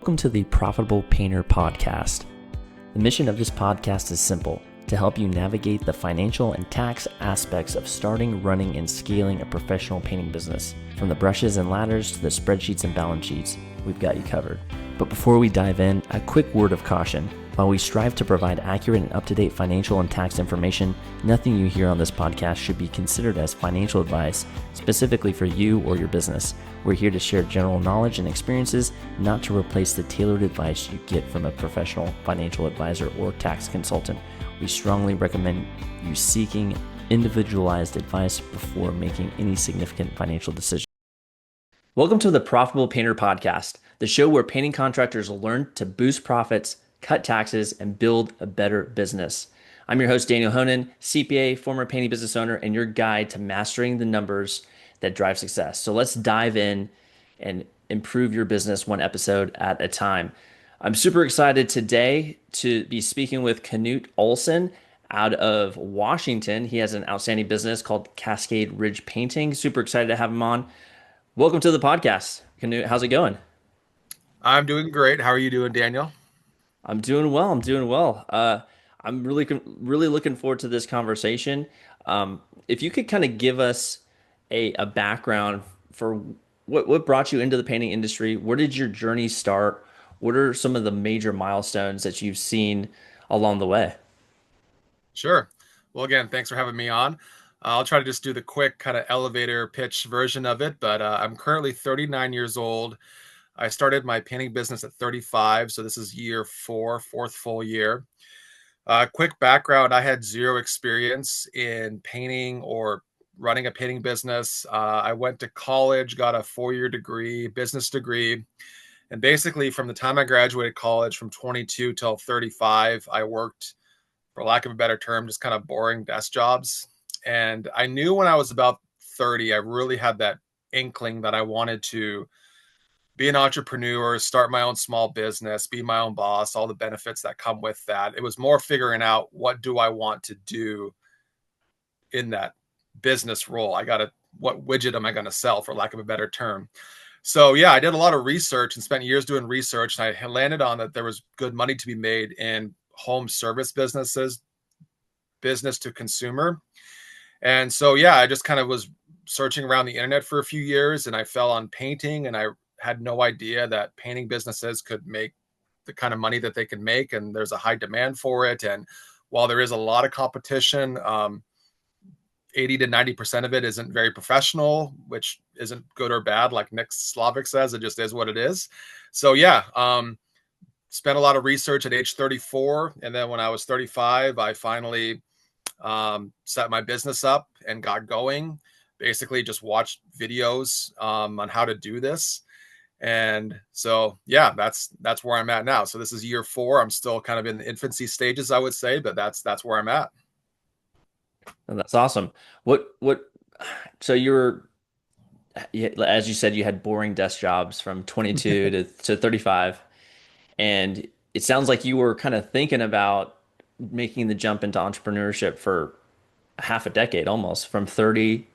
Welcome to the Profitable Painter Podcast. The mission of this podcast is simple: to help you navigate the financial and tax aspects of starting, running, and scaling a professional painting business. From the brushes and ladders to the spreadsheets and balance sheets, we've got you covered. But before we dive in, a quick word of caution. While we strive to provide accurate and up-to-date financial and tax information, nothing you hear on this podcast should be considered as financial advice specifically for you or your business. We're here to share general knowledge and experiences, not to replace the tailored advice you get from a professional financial advisor or tax consultant. We strongly recommend you seeking individualized advice before making any significant financial decisions. Welcome to the Profitable Painter Podcast, the show where painting contractors learn to boost profits, cut taxes, and build a better business. I'm your host, Daniel Honan, CPA, former painting business owner, and your guide to mastering the numbers that drive success. So let's dive in and improve your business one episode at a time. I'm super excited today to be speaking with Knut Olsen out of Washington. He has an outstanding business called Cascade Ridge Painting. Super excited to have him on. Welcome to the podcast, Knut. How's it going? I'm doing great. How are you doing, Daniel? I'm doing well. I'm really looking forward to this conversation. If you could kind of give us a background for what brought you into the painting industry, where did your journey start? What are some of the major milestones that you've seen along the way? Sure. Well, again, thanks for having me on. I'll try to just do the quick kind of elevator pitch version of it, but I'm currently 39 years old. I started my painting business at 35, so this is year four, fourth full year. Quick background, I had zero experience in painting or running a painting business. I went to college, got a 4-year degree, business degree. And basically, from the time I graduated college, from 22 till 35, I worked, for lack of a better term, just kind of boring desk jobs. And I knew when I was about 30, I really had that inkling that I wanted to be an entrepreneur, start my own small business, be my own boss, all the benefits that come with that. It was more figuring out, what do I want to do in that business role? What widget am I going to sell, for lack of a better term? So yeah, I did a lot of research and spent years doing research, and I landed on that there was good money to be made in home service businesses, business to consumer. And so yeah, I just kind of was searching around the internet for a few years, and I fell on painting, and I had no idea that painting businesses could make the kind of money that they can make, and there's a high demand for it. And while there is a lot of competition, 80 to 90% of it isn't very professional, which isn't good or bad. Like Nick Slavic says, it just is what it is. So yeah, spent a lot of research at age 34. And then when I was 35, I finally set my business up and got going. Basically just watched videos on how to do this. And so, yeah, that's where I'm at now. So this is year 4. I'm still kind of in the infancy stages, I would say, but that's where I'm at. And that's awesome. So as you said, you had boring desk jobs from 22 to 35. And it sounds like you were kind of thinking about making the jump into entrepreneurship for half a decade, almost from 30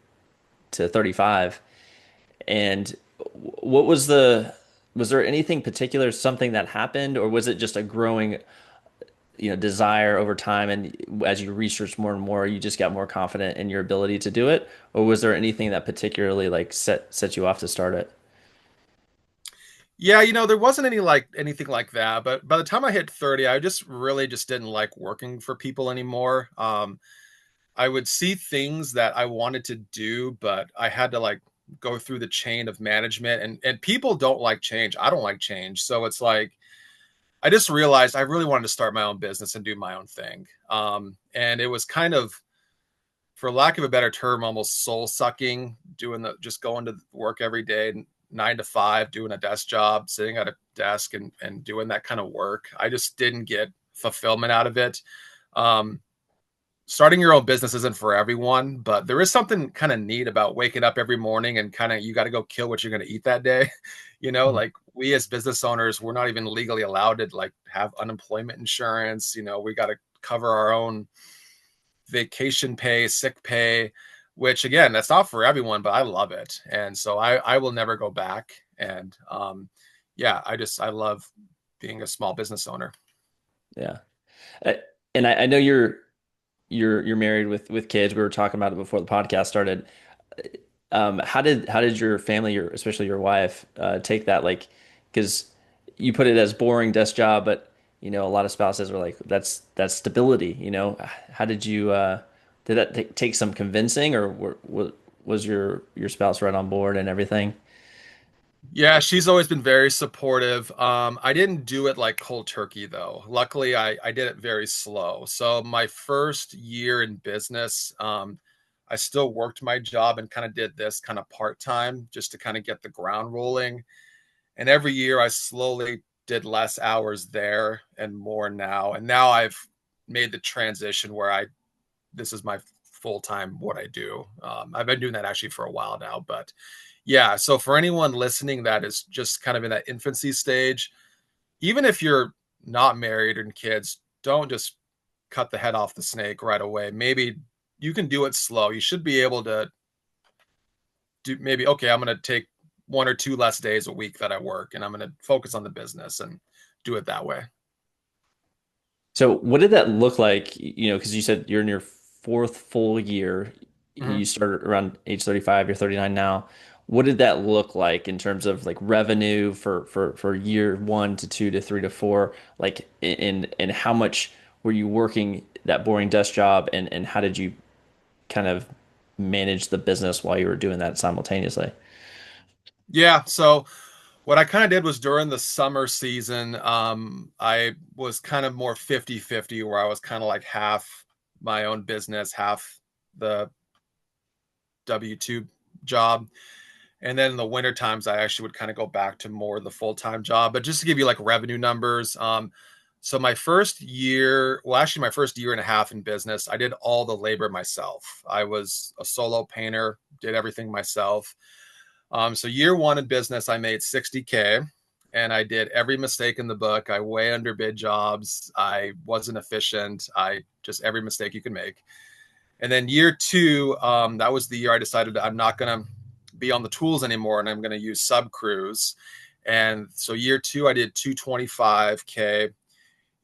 to 35. And what was there anything particular, something that happened, or was it just a growing, desire over time? And as you researched more and more, you just got more confident in your ability to do it? Or was there anything that particularly like set you off to start it? Yeah, there wasn't anything like that. But by the time I hit 30, I just really just didn't like working for people anymore. I would see things that I wanted to do, but I had to like go through the chain of management, and people don't like change. I don't like change. So it's like I just realized I really wanted to start my own business and do my own thing. And it was kind of, for lack of a better term, almost soul sucking, just going to work every day, 9 to 5, doing a desk job, sitting at a desk and doing that kind of work. I just didn't get fulfillment out of it. Starting your own business isn't for everyone, but there is something kind of neat about waking up every morning and kind of, you got to go kill what you're going to eat that day. Like we as business owners, we're not even legally allowed to like have unemployment insurance. We got to cover our own vacation pay, sick pay, which again, that's not for everyone, but I love it. And so I will never go back. And yeah, I love being a small business owner. Yeah. Uh, And I know you're married with kids. We were talking about it before the podcast started. How did your family, especially your wife, take that? Like, because you put it as boring desk job, but a lot of spouses are like, that's stability. How did you did that take some convincing, or was your spouse right on board and everything? Yeah, she's always been very supportive. I didn't do it like cold turkey though. Luckily, I did it very slow. So my first year in business, I still worked my job and kind of did this kind of part-time just to kind of get the ground rolling. And every year I slowly did less hours there and more now. And now I've made the transition where this is my full time what I do. I've been doing that actually for a while now, but yeah. So for anyone listening that is just kind of in that infancy stage, even if you're not married and kids, don't just cut the head off the snake right away. Maybe you can do it slow. You should be able to do maybe, okay, I'm going to take 1 or 2 less days a week that I work and I'm going to focus on the business and do it that way. So what did that look like? Because you said you're in your fourth full year. Mm-hmm. You started around age 35, you're 39 now. What did that look like in terms of like revenue for year 1 to 2 to 3 to 4? Like and how much were you working that boring desk job, and how did you kind of manage the business while you were doing that simultaneously? Yeah. So what I kind of did was during the summer season, I was kind of more 50-50, where I was kind of like half my own business, half the W-2 job. And then in the winter times, I actually would kind of go back to more the full-time job. But just to give you like revenue numbers, so my first year, well, actually my first year and a half in business, I did all the labor myself. I was a solo painter, did everything myself. So year one in business, I made 60K and I did every mistake in the book. I way underbid jobs. I wasn't efficient. I just every mistake you can make. And then year two, that was the year I decided that I'm not going to be on the tools anymore and I'm going to use sub crews. And so year two, I did 225K.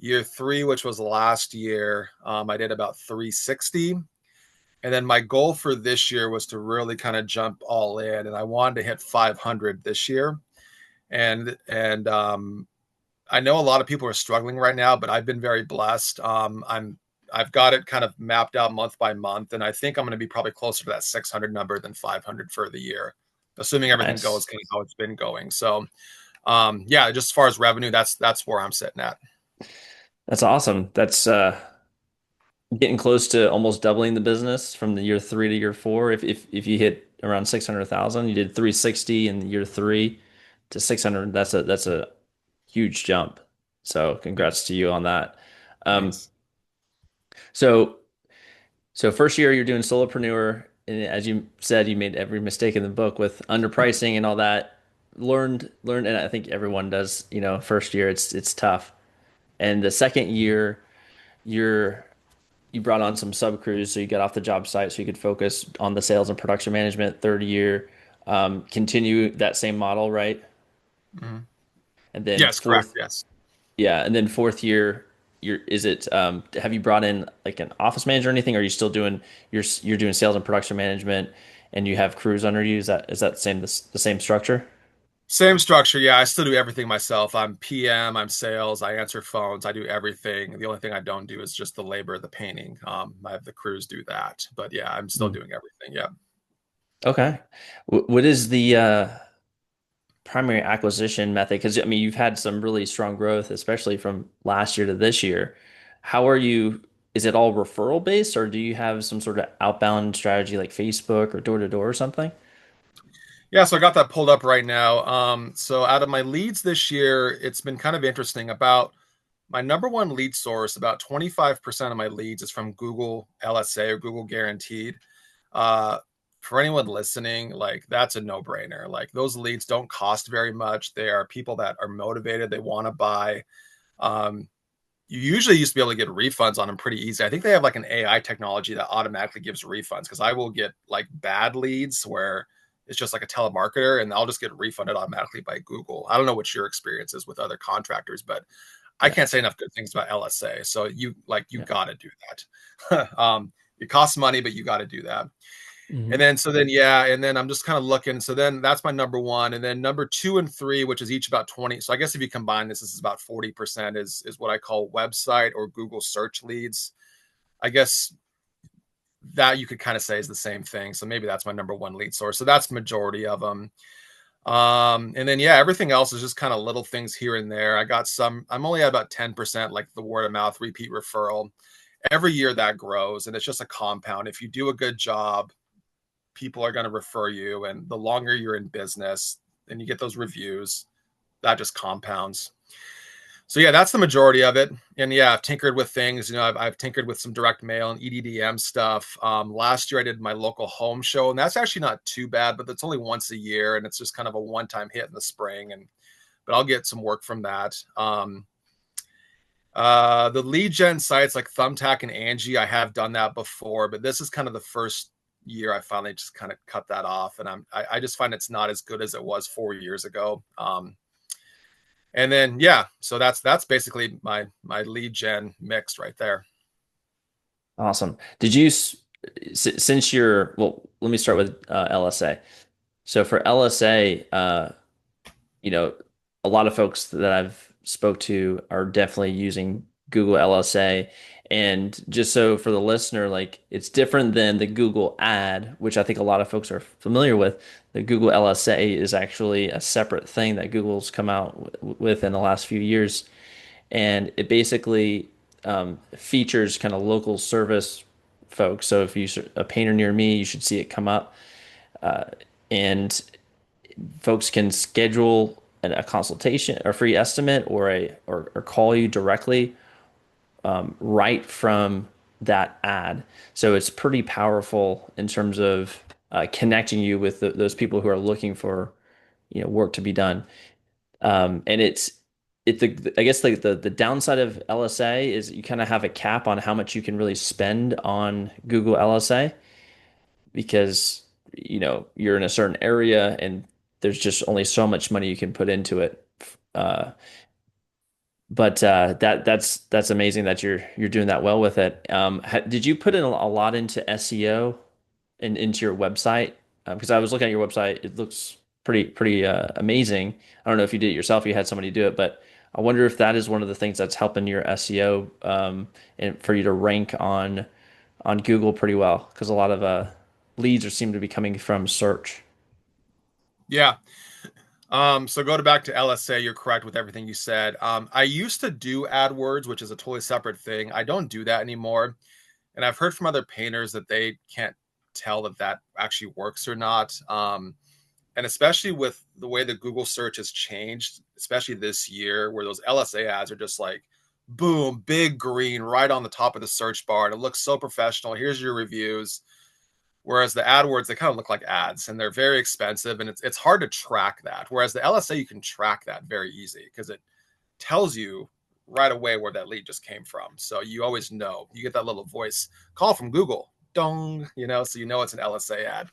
Year three, which was last year, I did about 360. And then my goal for this year was to really kind of jump all in, and I wanted to hit 500 this year. And I know a lot of people are struggling right now, but I've been very blessed. I've got it kind of mapped out month by month, and I think I'm going to be probably closer to that 600 number than 500 for the year, assuming everything goes Nice. kind of how it's been going. So, yeah, just as far as revenue, that's where I'm sitting at. That's awesome. That's getting close to almost doubling the business from the year 3 to year 4. If you hit around 600,000, you did 360 in year 3 to 600. That's a huge jump. So Yeah, congrats to you on that. Um, thanks. so so first year you're doing solopreneur, and as you said, you made every mistake in the book with underpricing and all that. Learned, and I think everyone does. First year it's tough, and the second year you're you brought on some sub crews, so you got off the job site, so you could focus on the sales and production management. Third year, continue that same model, right? Mhm. And then Yes, correct. fourth, Yes. yeah, and then fourth year, is it? Have you brought in like an office manager or anything? Or are you still doing you're doing sales and production management, and you have crews under you? Is that the same structure? Same structure. Yeah, I still do everything myself. I'm PM, I'm sales, I answer phones, I do everything. The only thing I don't do is just the labor, the painting. I have the crews do that. But yeah, I'm still Hmm. doing everything. Yeah. Okay. What is the primary acquisition method? Because I mean, you've had some really strong growth, especially from last year to this year. How are you? Is it all referral based, or do you have some sort of outbound strategy like Facebook or door to door or something? Yeah, so I got that pulled up right now. So out of my leads this year, it's been kind of interesting. About my number one lead source, about 25% of my leads is from Google LSA or Google Guaranteed. Uh, for anyone listening, like that's a no-brainer. Like those leads don't cost very much. They are people that are motivated, they want to buy. Um, you usually used to be able to get refunds on them pretty easy. I think they have like an AI technology that automatically gives refunds because I will get like bad leads where is just like a telemarketer, and I'll just get refunded automatically by Google. I don't know what your experience is with other contractors, but I Yeah. can't say enough good things about LSA. So you Yeah. got to do that. It costs money, but you got to do that. Hmm. And then I'm just kind of looking. So then that's my number one. And then number 2 and 3, which is each about 20. So I guess if you combine this is about 40% is what I call website or Google search leads. I guess that you could kind of say is the same thing. So maybe that's my number one lead source. So that's majority of them. And then everything else is just kind of little things here and there. I'm only at about 10%, like the word of mouth repeat referral. Every year that grows, and it's just a compound. If you do a good job, people are going to refer you, and the longer you're in business and you get those reviews, that just compounds. So that's the majority of it. And I've tinkered with things. I've tinkered with some direct mail and EDDM stuff. Last year I did my local home show, and that's actually not too bad, but that's only once a year, and it's just kind of a one-time hit in the spring. But I'll get some work from that. The lead gen sites like Thumbtack and Angie, I have done that before, but this is kind of the first year I finally just kind of cut that off, and I just find it's not as good as it was 4 years ago. And then so that's basically my lead gen mixed right there. Awesome. Did you, since you're, well, let me start with LSA. So for LSA, you know, a lot of folks that I've spoke to are definitely using Google LSA. And just so for the listener, like it's different than the Google ad, which I think a lot of folks are familiar with. The Google LSA is actually a separate thing that Google's come out with in the last few years. And it basically features kind of local service folks. So if you're a painter near me, you should see it come up. And folks can schedule a consultation, a free estimate, or call you directly right from that ad. So it's pretty powerful in terms of connecting you with those people who are looking for work to be done. And I guess the downside of LSA is you kind of have a cap on how much you can really spend on Google LSA because you're in a certain area and there's just only so much money you can put into it. Uh, but that's amazing that you're doing that well with it. Did you put in a lot into SEO and into your website? Because I was looking at your website, it looks pretty amazing. I don't know if you did it yourself, you had somebody do it, but I wonder if that is one of the things that's helping your SEO and for you to rank on Google pretty well because a lot of leads seem to be coming from search. Yeah. So go back to LSA. You're correct with everything you said. I used to do AdWords, which is a totally separate thing. I don't do that anymore. And I've heard from other painters that they can't tell that that actually works or not. And especially with the way the Google search has changed, especially this year, where those LSA ads are just like, boom, big green right on the top of the search bar. And it looks so professional. Here's your reviews. Whereas the AdWords, they kind of look like ads and they're very expensive and it's hard to track that. Whereas the LSA, you can track that very easy because it tells you right away where that lead just came from. So you always know. You get that little voice call from Google, dong, so you know it's an LSA ad.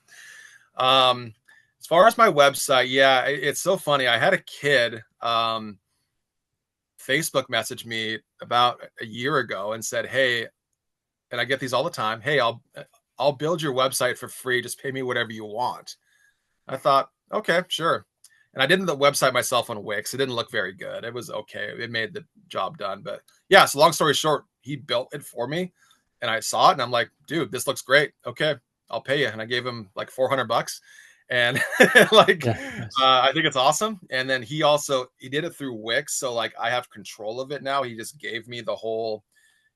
As far as my website, it's so funny. I had a kid Facebook message me about a year ago and said, "Hey," and I get these all the time. "Hey, I'll build your website for free. Just pay me whatever you want." I thought, okay, sure. And I did the website myself on Wix. It didn't look very good. It was okay. It made the job done. But so long story short, he built it for me and I saw it and I'm like, dude, this looks great. Okay, I'll pay you. And I gave him like $400 and like, Yeah, nice. I think it's awesome. And then he did it through Wix. So like I have control of it now. He just gave me the whole,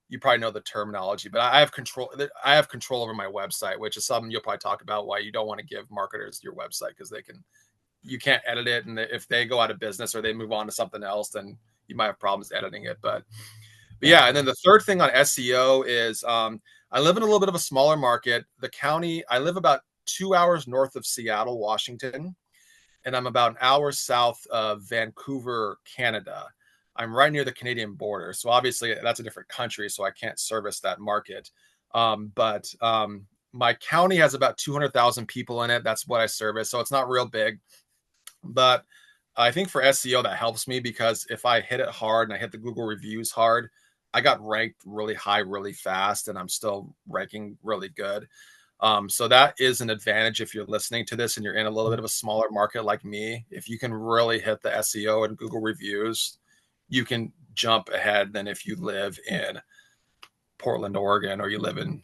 you probably know the terminology, but I have control. I have control over my website, which is something you'll probably talk about why you don't want to give marketers your website because you can't edit it. And if they go out of business or they move on to something else, then you might have problems editing it. But Yeah. and then the third thing on SEO is I live in a little bit of a smaller market. The county, I live about 2 hours north of Seattle, Washington, and I'm about an hour south of Vancouver, Canada. I'm right near the Canadian border. So obviously that's a different country, so I can't service that market. But my county has about 200,000 people in it. That's what I service. So it's not real big, but I think for SEO that helps me, because if I hit it hard and I hit the Google reviews hard, I got ranked really high really fast, and I'm still ranking really good. So that is an advantage if you're listening to this and you're in a little bit of a smaller market like me. If you can really hit the SEO and Google reviews, you can jump ahead than if you live in Portland, Oregon, or you live in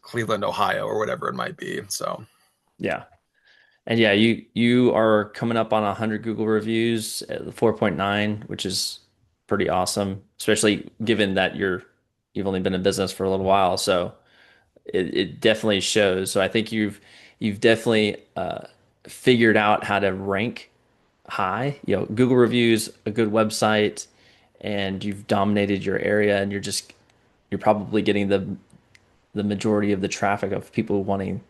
Cleveland, Ohio, or whatever it might be. So Yeah. And yeah, you are coming up on 100 Google reviews at 4.9, which is pretty awesome, especially given that you've only been in business for a little while. So it definitely shows. So I think you've definitely figured out how to rank high. You know, Google reviews, a good website, and you've dominated your area, and you're probably getting the majority of the traffic of people wanting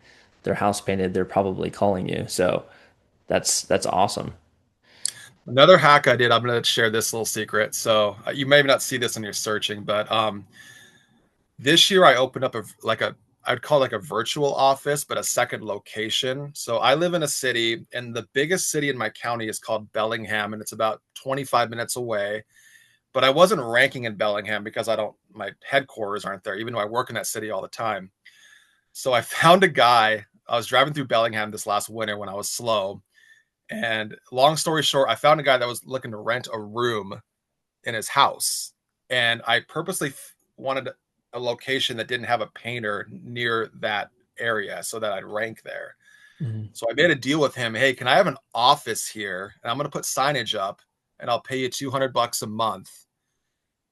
their house painted. They're probably calling you. So that's awesome. another hack I did, I'm going to share this little secret. So you may not see this in your searching, but this year I opened up I'd call it like a virtual office, but a second location. So I live in a city, and the biggest city in my county is called Bellingham, and it's about 25 minutes away. But I wasn't ranking in Bellingham because my headquarters aren't there, even though I work in that city all the time. So I found a guy. I was driving through Bellingham this last winter when I was slow. And long story short, I found a guy that was looking to rent a room in his house. And I purposely wanted a location that didn't have a painter near that area so that I'd rank there. Mhm. So I made a deal with him. Hey, can I have an office here? And I'm going to put signage up, and I'll pay you $200 a month.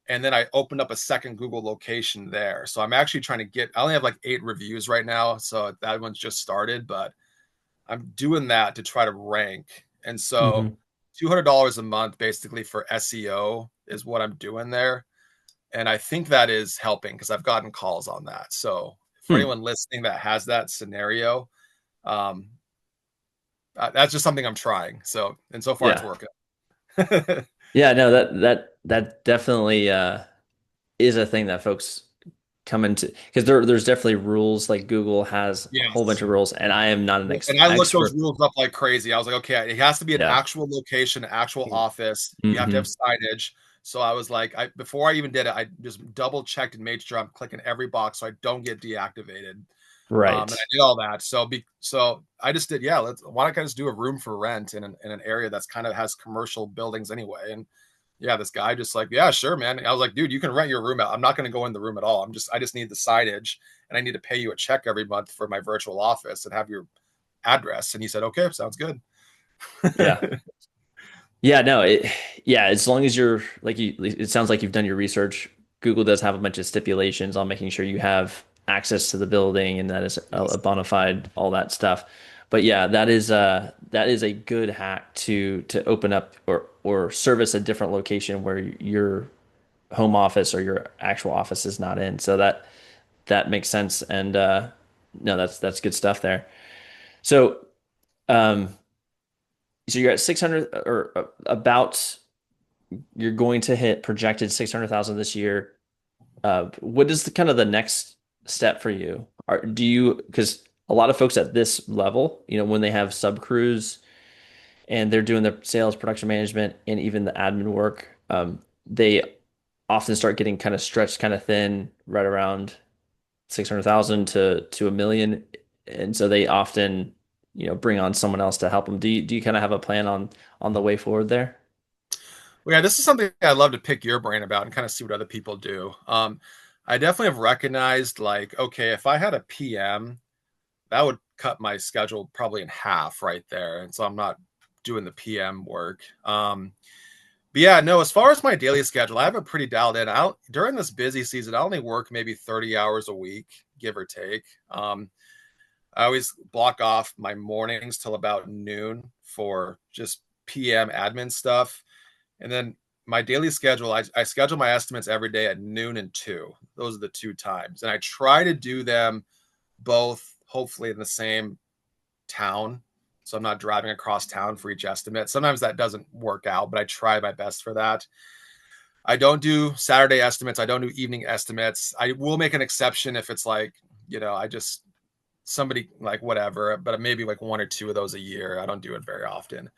And then I opened up a second Google location there. So I'm actually trying to I only have like 8 reviews right now. So that one's just started, but I'm doing that to try to rank. And so Mhm. $200 a month basically for SEO is what I'm doing there. And I think that is helping because I've gotten calls on that. So for Hmm. anyone listening that has that scenario, um, that's just something I'm trying. So, and so far it's Yeah. working. Yeah, no, that definitely is a thing that folks come into, because there's definitely rules. Like Google has a whole bunch Yes. of rules, and I am not an And I looked those expert. rules up like crazy. I was like, okay, it has to be an Yeah. actual location, actual office. You have to have Hmm. signage. So I was like, before I even did it, I just double checked and made sure I'm clicking every box so I don't get deactivated. And I Right. did all that. So I just did, yeah, why don't I just do a room for rent in an area that's kind of has commercial buildings anyway. And yeah, this guy just like, yeah, sure, man. And I was like, dude, you can rent your room out. I'm not going to go in the room at all. I just need the signage, and I need to pay you a check every month for my virtual office and have your address. And he said, okay, sounds good. Yeah. Yeah, no, yeah, as long as you're like it sounds like you've done your research. Google does have a bunch of stipulations on making sure you have access to the building and that is a Yes. bona fide, all that stuff. But yeah, that is a good hack to open up or service a different location where your home office or your actual office is not in. So that makes sense. And no, that's good stuff there. So um so you're at 600 or about you're going to hit projected 600,000 this year. What is the kind of the next step for you? Do you, because a lot of folks at this level, when they have sub crews and they're doing the sales, production management, and even the admin work, they often start getting kind of stretched, kind of thin, right around 600,000 to a million, and so they often, bring on someone else to help them. Do you kind of have a plan on the way forward there? Well, yeah, this is something I'd love to pick your brain about and kind of see what other people do. I definitely have recognized like, okay, if I had a PM, that would cut my schedule probably in half right there. And so I'm not doing the PM work. But yeah, no, as far as my daily schedule, I have it pretty dialed in. During this busy season, I only work maybe 30 hours a week, give or take. I always block off my mornings till about noon for just PM admin stuff. And then my daily schedule, I schedule my estimates every day at noon and 2. Those are the 2 times. And I try to do them both, hopefully, in the same town. So I'm not driving across town for each estimate. Sometimes that doesn't work out, but I try my best for that. I don't do Saturday estimates. I don't do evening estimates. I will make an exception if it's like, I just somebody like whatever, but maybe like 1 or 2 of those a year. I don't do it very often.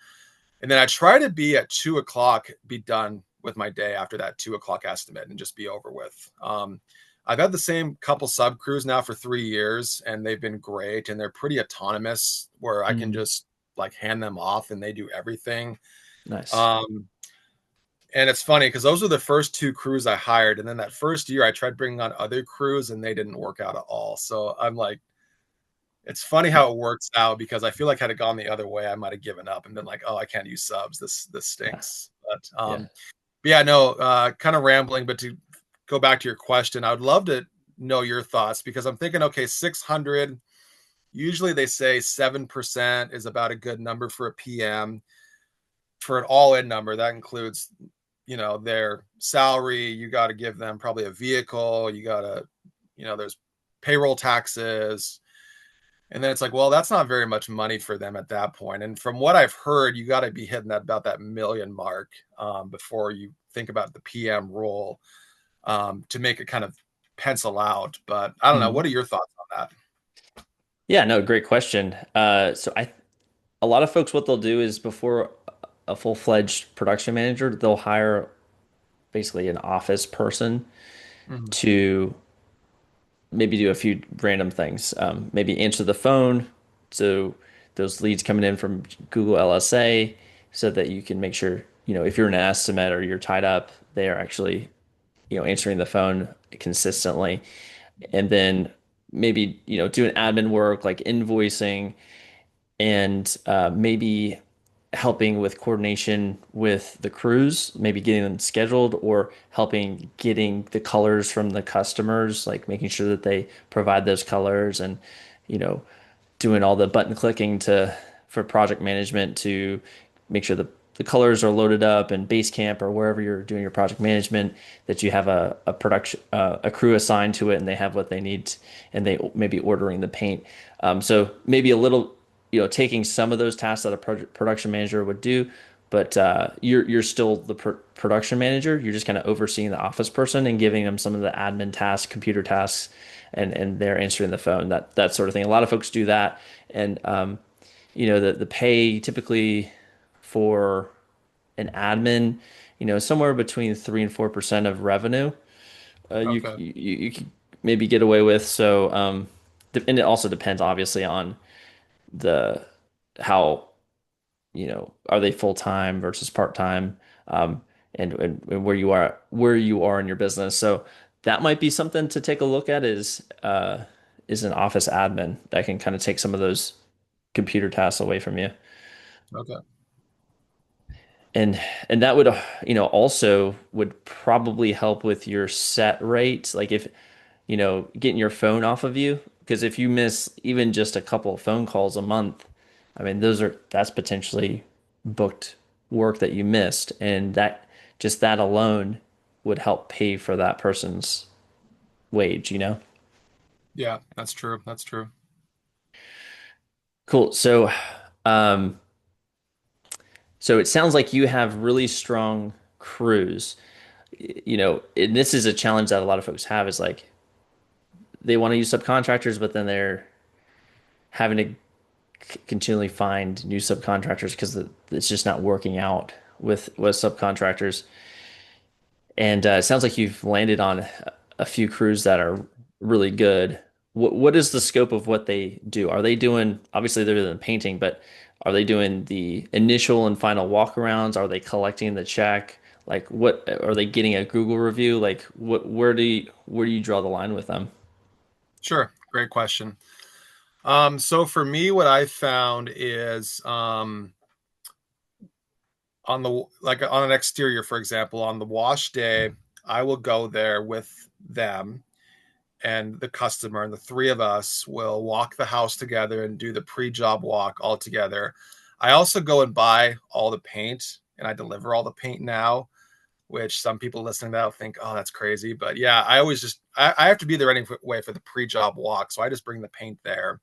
And then I try to be at 2 o'clock, be done with my day after that 2 o'clock estimate and just be over with. I've had the same couple sub crews now for 3 years, and they've been great, and they're pretty autonomous where I can Mm, just like hand them off and they do everything. nice. Um, and it's funny because those were the first 2 crews I hired. And then that first year I tried bringing on other crews and they didn't work out at all. So I'm like, it's funny how it works out because I feel like had it gone the other way, I might have given up and been like, oh, I can't use subs. This Yeah. stinks. But Yeah. yeah, no, kind of rambling, but to go back to your question, I would love to know your thoughts because I'm thinking, okay, 600, usually they say 7% is about a good number for a PM. For an all-in number, that includes, their salary. You got to give them probably a vehicle. You got to, there's payroll taxes. And then it's like, well, that's not very much money for them at that point. And from what I've heard, you got to be hitting that about that million mark before you think about the PM role to make it kind of pencil out. But I don't know. Mhm. What are your thoughts on that? Yeah, no, great question. So a lot of folks, what they'll do is before a full-fledged production manager, they'll hire basically an office person Mhm. to maybe do a few random things. Maybe answer the phone. So those leads coming in from Google LSA so that you can make sure, if you're in an estimate or you're tied up, they are actually, answering the phone consistently. And then maybe, doing admin work like invoicing and maybe helping with coordination with the crews, maybe getting them scheduled or helping getting the colors from the customers, like making sure that they provide those colors and, you know, doing all the button clicking to for project management to make sure the colors are loaded up in Basecamp or wherever you're doing your project management, that you have a production a crew assigned to it and they have what they need and they maybe ordering the paint. So maybe a little, taking some of those tasks that a production manager would do, but you're still the production manager. You're just kind of overseeing the office person and giving them some of the admin tasks, computer tasks, and they're answering the phone, that sort of thing. A lot of folks do that, and the pay typically for an admin, somewhere between 3 and 4% of revenue. Okay. You could maybe get away with. So and it also depends obviously on the how, are they full time versus part time, um, and where you are in your business. So that might be something to take a look at is an office admin that can kind of take some of those computer tasks away from you. Okay. And and that would, also would probably help with your set rate. Like if, getting your phone off of you, because if you miss even just a couple of phone calls a month, I mean, that's potentially booked work that you missed, and that alone would help pay for that person's wage. Yeah, that's true. That's true. Cool. Um, so it sounds like you have really strong crews. And this is a challenge that a lot of folks have is like they want to use subcontractors, but then they're having to continually find new subcontractors because it's just not working out with subcontractors. And it sounds like you've landed on a few crews that are really good. What is the scope of what they do? Are they doing, obviously they're doing painting, but are they doing the initial and final walkarounds? Are they collecting the check? Like what are they getting a Google review? Like where do you draw the line with them? Sure. Great question. So for me, what I found is on the like on an exterior, for example, on the wash day, I will go there with them and the customer, and the three of us will walk the house together and do the pre-job walk all together. I also go and buy all the paint and I deliver all the paint now, which some people listening to that will think, oh, that's crazy. But yeah, I always I have to be there anyway for the pre-job walk. So I just bring the paint there.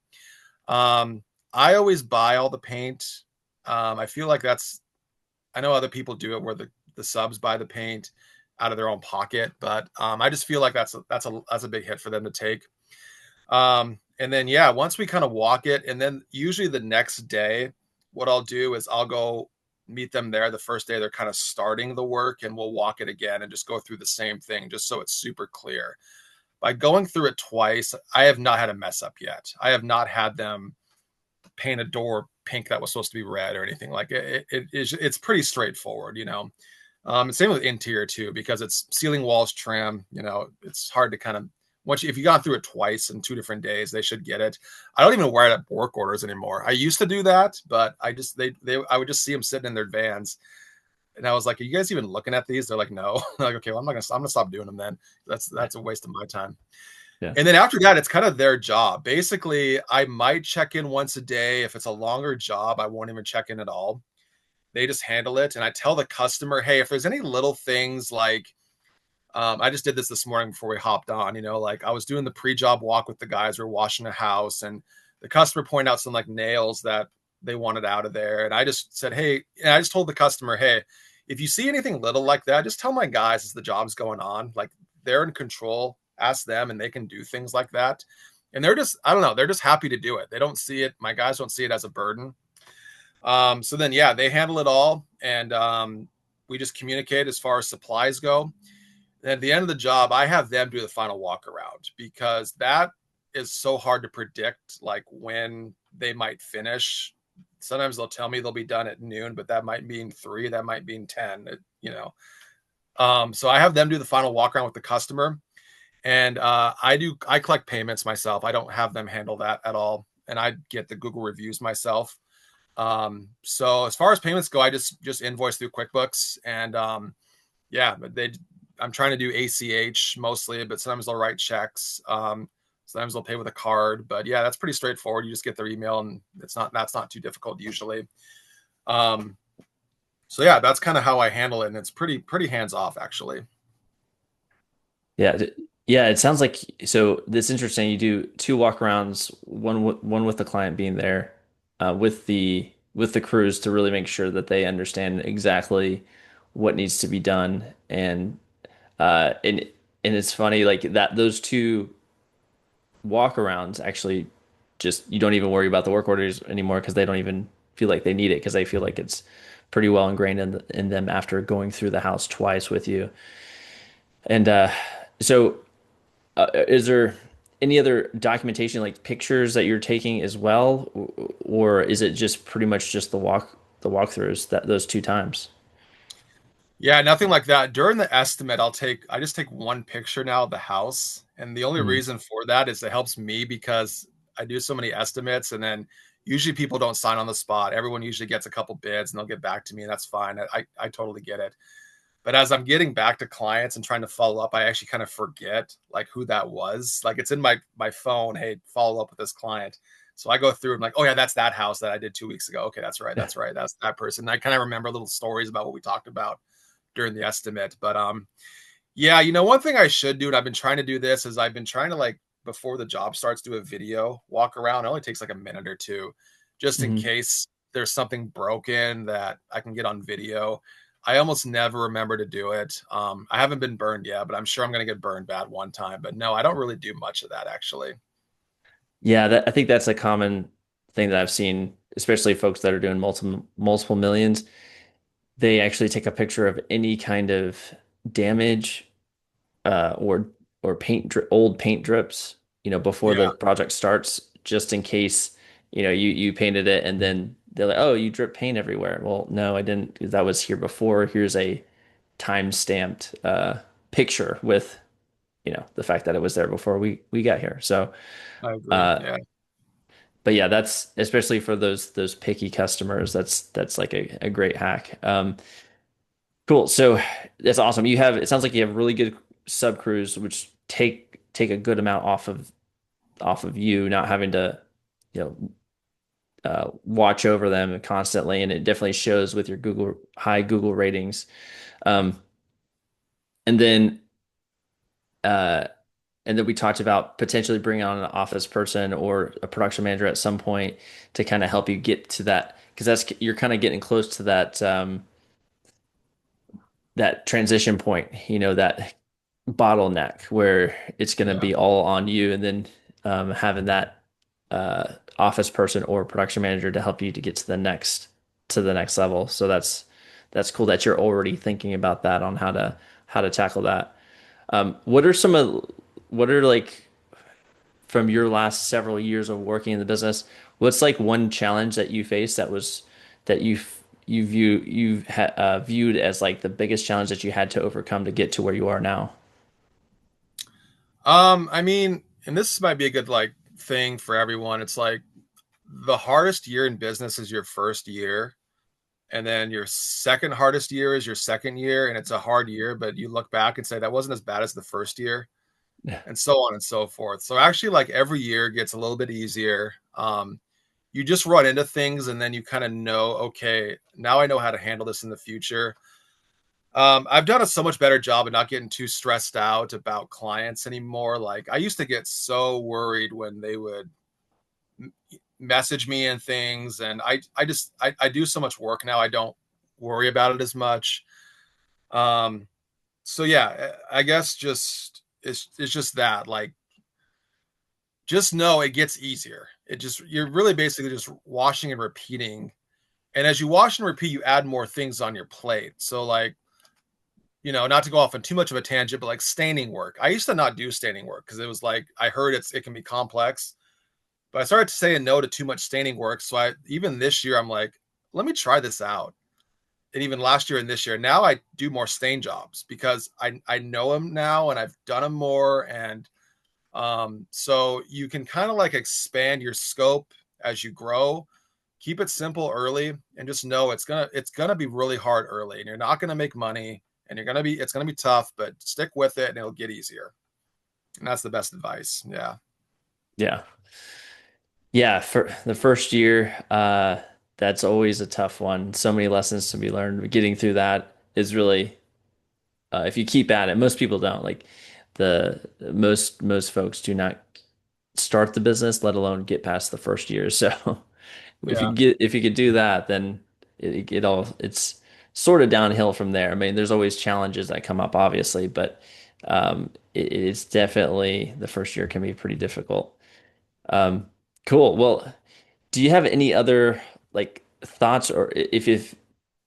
I always buy all the paint. I feel like I know other people do it where the subs buy the paint out of their own pocket, but I just feel like that's a big hit for them to take. And then, yeah, once we kind of walk it, and then usually the next day, what I'll do is I'll go meet them there the first day they're kind of starting the work, and we'll walk it again and just go through the same thing just so it's super clear. By going through it twice, I have not had a mess up yet. I have not had them paint a door pink that was supposed to be red or anything like it's pretty straightforward, you know. And same with interior too, because it's ceiling, walls, trim. You know, it's hard to kind of once if you got through it twice in 2 different days, they should get it. I don't even wear it at work orders anymore. I used to do that, but I just they I would just see them sitting in their vans, and I was like, "Are you guys even looking at these?" They're like, "No." I'm like, okay, well, I'm gonna stop doing them then. That's a waste of my time. Yeah. And then after that, it's kind of their job. Basically, I might check in once a day. If it's a longer job, I won't even check in at all. They just handle it. And I tell the customer, hey, if there's any little things like, I just did this morning before we hopped on, you know, like I was doing the pre-job walk with the guys, we were washing a house, and the customer pointed out some like nails that they wanted out of there. And I just said, hey, and I just told the customer, hey, if you see anything little like that, just tell my guys as the job's going on. Like they're in control, ask them, and they can do things like that. And they're just, I don't know, they're just happy to do it. They don't see it. My guys don't see it as a burden. So then, yeah, they handle it all, and we just communicate as far as supplies go. And at the end of the job, I have them do the final walk around because that is so hard to predict, like when they might finish. Sometimes they'll tell me they'll be done at noon, but that might mean 3, that might mean 10, you know. So I have them do the final walk around with the customer, and I collect payments myself. I don't have them handle that at all, and I get the Google reviews myself. So as far as payments go, I just invoice through QuickBooks, and yeah, but I'm trying to do ACH mostly, but sometimes they'll write checks. Sometimes they'll pay with a card, but yeah, that's pretty straightforward. You just get their email, and that's not too difficult usually. Um, so yeah, that's kind of how I handle it, and it's pretty hands off actually. Yeah. Yeah, it sounds like so that's interesting. You do two walkarounds, one with the client being there, with the crews to really make sure that they understand exactly what needs to be done. Uh and and it's funny like that those two walkarounds actually just you don't even worry about the work orders anymore because they don't even feel like they need it because they feel like it's pretty well ingrained in them after going through the house twice with you. And so is there any other documentation, like pictures that you're taking as well, or is it just pretty much just the walkthroughs that those two times? Yeah, nothing like that. During the estimate, I just take one picture now of the house. And the only Mm. reason for that is it helps me because I do so many estimates, and then usually people don't sign on the spot. Everyone usually gets a couple bids and they'll get back to me, and that's fine. I totally get it. But as I'm getting back to clients and trying to follow up, I actually kind of forget like who that was. Like it's in my phone, hey, follow up with this client. So I go through and I'm like, oh yeah, that's that house that I did 2 weeks ago. Okay, that's right, that's right. That's that person. And I kind of remember little stories about what we talked about during the estimate. But yeah, you know, one thing I should do, and I've been trying to do this, is I've been trying to like before the job starts, do a video walk around. It only takes like a minute or two, just in Hmm. case there's something broken that I can get on video. I almost never remember to do it. I haven't been burned yet, but I'm sure I'm going to get burned bad one time. But no, I don't really do much of that actually. Yeah, I think that's a common thing that I've seen, especially folks that are doing multiple millions. They actually take a picture of any kind of damage uh, or or old paint drips, before the Yeah, project starts, just in case, you painted it and then they're like, oh, you drip paint everywhere. Well, no, I didn't. That was here before. Here's a time-stamped picture with, the fact that it was there before we got here. So, I agree. uh, Yeah. but yeah, that's especially for those picky customers. That's like a great hack. Cool. So that's awesome. It sounds like you have really good sub crews, which take a good amount off of you, not having to, you watch over them constantly. And it definitely shows with your high Google ratings. Um, and then, uh, and then we talked about potentially bringing on an office person or a production manager at some point to kind of help you get to that, because you're kind of getting close to that transition point, that bottleneck where it's going to Yeah. be all on you, and then having that. office person or production manager to help you to get to the next level. So that's cool that you're already thinking about that on how to tackle that. What are some of what are like from your last several years of working in the business, what's like one challenge that you faced that viewed as like the biggest challenge that you had to overcome to get to where you are now? I mean, and this might be a good like thing for everyone. It's like the hardest year in business is your first year, and then your second hardest year is your second year, and it's a hard year, but you look back and say that wasn't as bad as the first year, and so on and so forth. So actually, like every year gets a little bit easier. You just run into things, and then you kind of know, okay, now I know how to handle this in the future. I've done a so much better job of not getting too stressed out about clients anymore. Like I used to get so worried when they would message me and things, and I do so much work now. I don't worry about it as much. Um, so yeah, I guess just it's just that like just know it gets easier. It just you're really basically just washing and repeating. And as you wash and repeat, you add more things on your plate. So like not to go off on too much of a tangent, but like staining work. I used to not do staining work because it was like I heard it can be complex. But I started saying no to too much staining work. So I even this year I'm like, let me try this out. And even last year and this year, now I do more stain jobs because I know them now and I've done them more. And so you can kind of like expand your scope as you grow. Keep it simple early and just know it's gonna be really hard early and you're not gonna make money and it's gonna be tough, but stick with it and it'll get easier. And that's the best advice. Yeah. Yeah. Yeah, for the first year, that's always a tough one. So many lessons to be learned. Getting through that is really, if you keep at it, most people don't. Like the most folks do not start the business, let alone get past the first year. So Yeah. if you could do that, then it's sort of downhill from there. I mean, there's always challenges that come up, obviously, but it's definitely the first year can be pretty difficult. Um, cool. Well, do you have any other like thoughts or if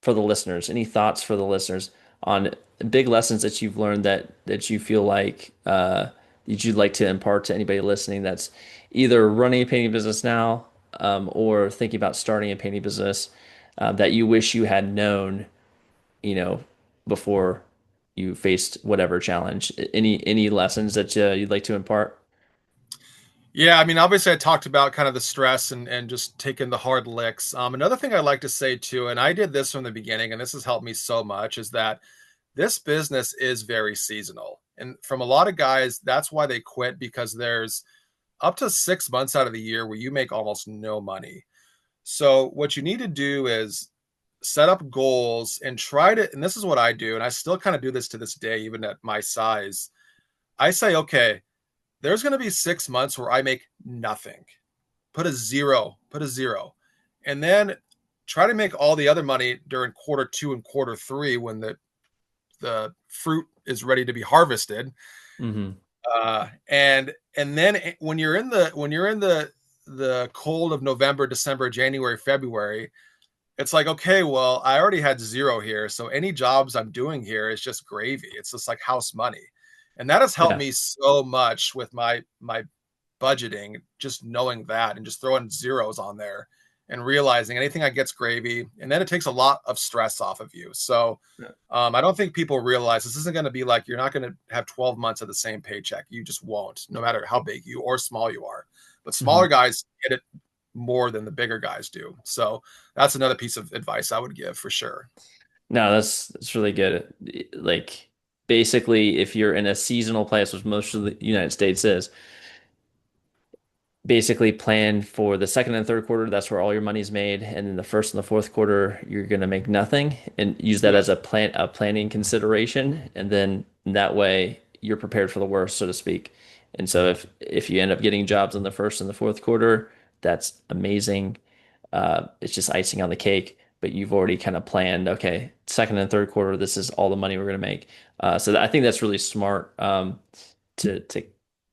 for the listeners, any thoughts for the listeners on big lessons that you've learned that you feel like that you'd like to impart to anybody listening that's either running a painting business now or thinking about starting a painting business that you wish you had known, you know, before you faced whatever challenge? Any lessons that you'd like to impart? Yeah, I mean, obviously, I talked about kind of the stress and just taking the hard licks. Another thing I like to say too, and I did this from the beginning, and this has helped me so much, is that this business is very seasonal. And from a lot of guys, that's why they quit because there's up to 6 months out of the year where you make almost no money. So what you need to do is set up goals and try to, and this is what I do, and I still kind of do this to this day, even at my size. I say, okay, there's going to be 6 months where I make nothing. Put a zero. And then try to make all the other money during quarter two and quarter three when the fruit is ready to be harvested. Hmm. And then when you're in the cold of November, December, January, February, it's like, okay, well, I already had zero here. So any jobs I'm doing here is just gravy. It's just like house money. And that has helped Yeah. me so much with my budgeting, just knowing that and just throwing zeros on there and realizing anything I get's gravy. And then it takes a lot of stress off of you. So I don't think people realize this isn't going to be like you're not going to have 12 months of the same paycheck. You just won't, no matter how big you or small you are. But smaller Hmm. guys get it more than the bigger guys do. So that's another piece of advice I would give for sure. No, that's really good. Like basically, if you're in a seasonal place, which most of the United States is, basically plan for the second and third quarter. That's where all your money's made, and then the first and the fourth quarter, you're gonna make nothing, and use that Yeah. as a planning consideration, and then that way you're prepared for the worst, so to speak. And so if you end up getting jobs in the first and the fourth quarter, that's amazing. It's just icing on the cake, but you've already kind of planned, okay, second and third quarter, this is all the money we're going to make. I think that's really smart to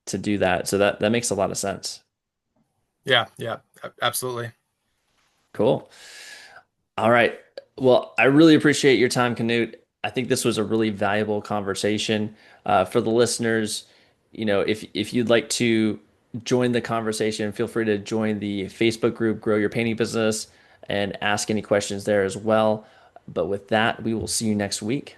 to do that. So that makes a lot of sense. Yeah, yeah, absolutely. Cool. All right. Well, I really appreciate your time, Knut. I think this was a really valuable conversation. For the listeners, if you'd like to join the conversation, feel free to join the Facebook group, Grow Your Painting Business, and ask any questions there as well. But with that, we will see you next week.